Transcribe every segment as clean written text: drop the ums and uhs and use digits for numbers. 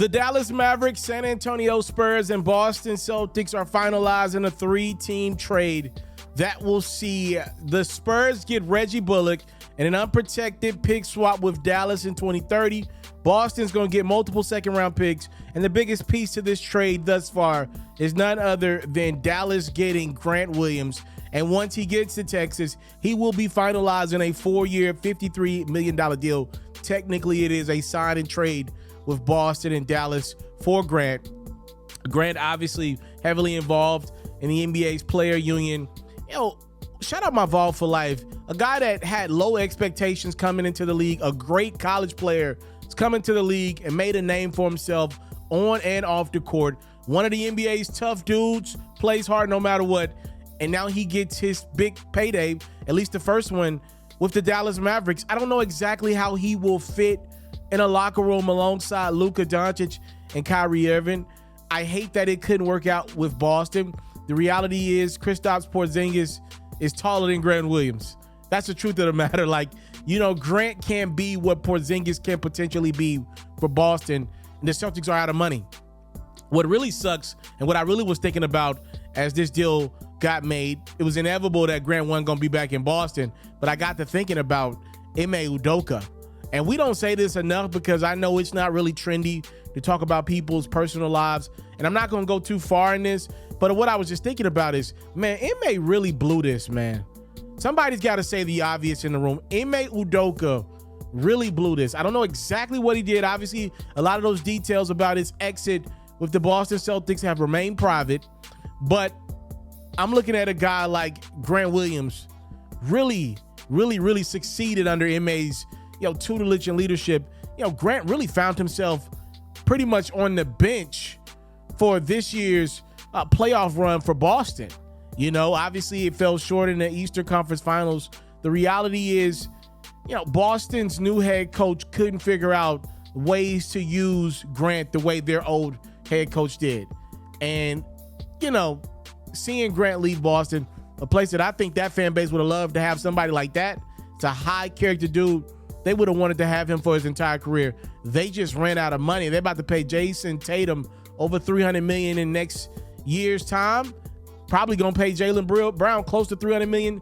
The Dallas Mavericks, San Antonio Spurs, and Boston Celtics are finalizing a 3-team trade that will see the Spurs get Reggie Bullock and an unprotected pick swap with Dallas in 2030. Boston's going to get multiple second-round picks, and the biggest piece to this trade thus far is none other than Dallas getting Grant Williams. And once he gets to Texas, he will be finalizing a 4-year, $53 million deal. Technically, it is a sign and trade with Boston and Dallas for Grant. Grant obviously heavily involved in the NBA's player union. Shout out my Vol for life. A guy that had low expectations coming into the league, a great college player, is coming to the league and made a name for himself on and off the court. One of the NBA's tough dudes, plays hard no matter what. And now he gets his big payday, at least the first one, with the Dallas Mavericks. I don't know exactly how he will fit in a locker room alongside Luka Doncic and Kyrie Irving. I hate that it couldn't work out with Boston. The reality is Kristaps Porzingis is taller than Grant Williams. That's the truth of the matter. Grant can't be what Porzingis can potentially be for Boston, and the Celtics are out of money. What really sucks, and what I really was thinking about as this deal got made, it was inevitable that Grant wasn't going to be back in Boston, but I got to thinking about Ime Udoka. And we don't say this enough because I know it's not really trendy to talk about people's personal lives, and I'm not going to go too far in this, but what I was just thinking about is, man, Ime really blew this, man. Somebody's got to say the obvious in the room. Ime Udoka really blew this. I don't know exactly what he did. Obviously, a lot of those details about his exit with the Boston Celtics have remained private, but I'm looking at a guy like Grant Williams really succeeded under Ime's tutelage and leadership. Grant really found himself pretty much on the bench for this year's playoff run for Boston. Obviously it fell short in the Eastern Conference Finals. The reality is, Boston's new head coach couldn't figure out ways to use Grant the way their old head coach did. And, seeing Grant leave Boston, a place that I think that fan base would have loved to have somebody like that. It's a high character dude. They would have wanted to have him for his entire career. They just ran out of money. They're about to pay Jason Tatum over $300 million in next year's time. Probably going to pay Jaylen Brown close to $300 million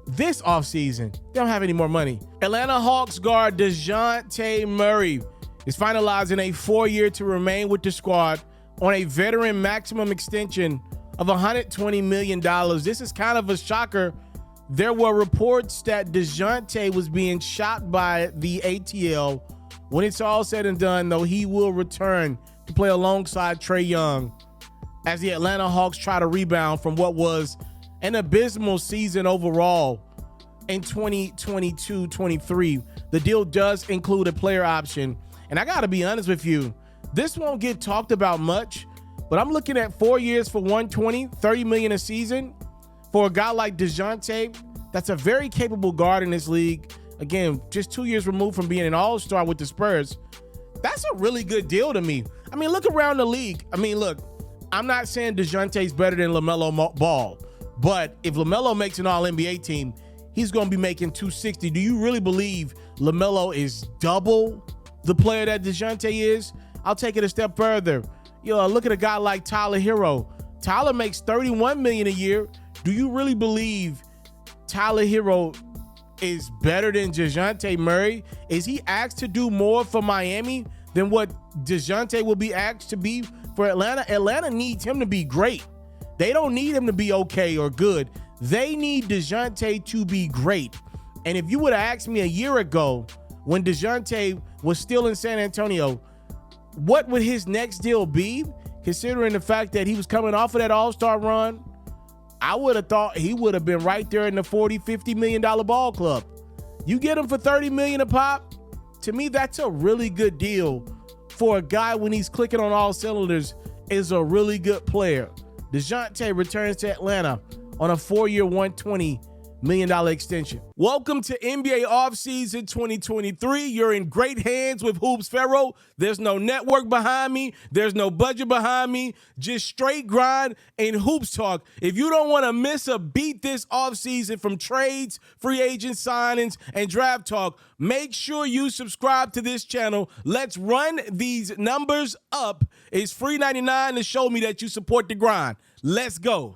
this offseason. They don't have any more money. Atlanta Hawks guard DeJounte Murray is finalizing a 4-year to remain with the squad on a veteran maximum extension of $120 million. This is kind of a shocker. There were reports that DeJounte was being shot by the ATL. When it's all said and done, though, he will return to play alongside Trae Young as the Atlanta Hawks try to rebound from what was an abysmal season overall in 2022-23. The deal does include a player option. And I got to be honest with you, this won't get talked about much, but I'm looking at 4 years for $120, $30 million a season. For a guy like DeJounte, that's a very capable guard in this league. Again, just 2 years removed from being an all-star with the Spurs. That's a really good deal to me. Look around the league. Look, I'm not saying DeJounte's better than LaMelo Ball, but if LaMelo makes an all-NBA team, he's going to be making $260. Do you really believe LaMelo is double the player that DeJounte is? I'll take it a step further. Look at a guy like Tyler Herro. Tyler makes $31 million a year. Do you really believe Tyler Herro is better than DeJounte Murray? Is he asked to do more for Miami than what DeJounte will be asked to be for Atlanta? Atlanta needs him to be great. They don't need him to be okay or good. They need DeJounte to be great. And if you would have asked me a year ago when DeJounte was still in San Antonio, what would his next deal be, considering the fact that he was coming off of that all-star run, I would have thought he would have been right there in the $40, $50 million ball club. You get him for $30 million a pop, to me, that's a really good deal for a guy when he's clicking on all cylinders, is a really good player. DeJounte returns to Atlanta on a 4-year, $120 million extension. Welcome to NBA offseason 2023. You're in great hands with Hoops FERRO. There's no network behind me. There's no budget behind me. Just straight grind and hoops talk. If you don't want to miss a beat this offseason from trades, free agent signings, and draft talk, make sure you subscribe to this channel. Let's run these numbers up. It's free $99 to show me that you support the grind. Let's go.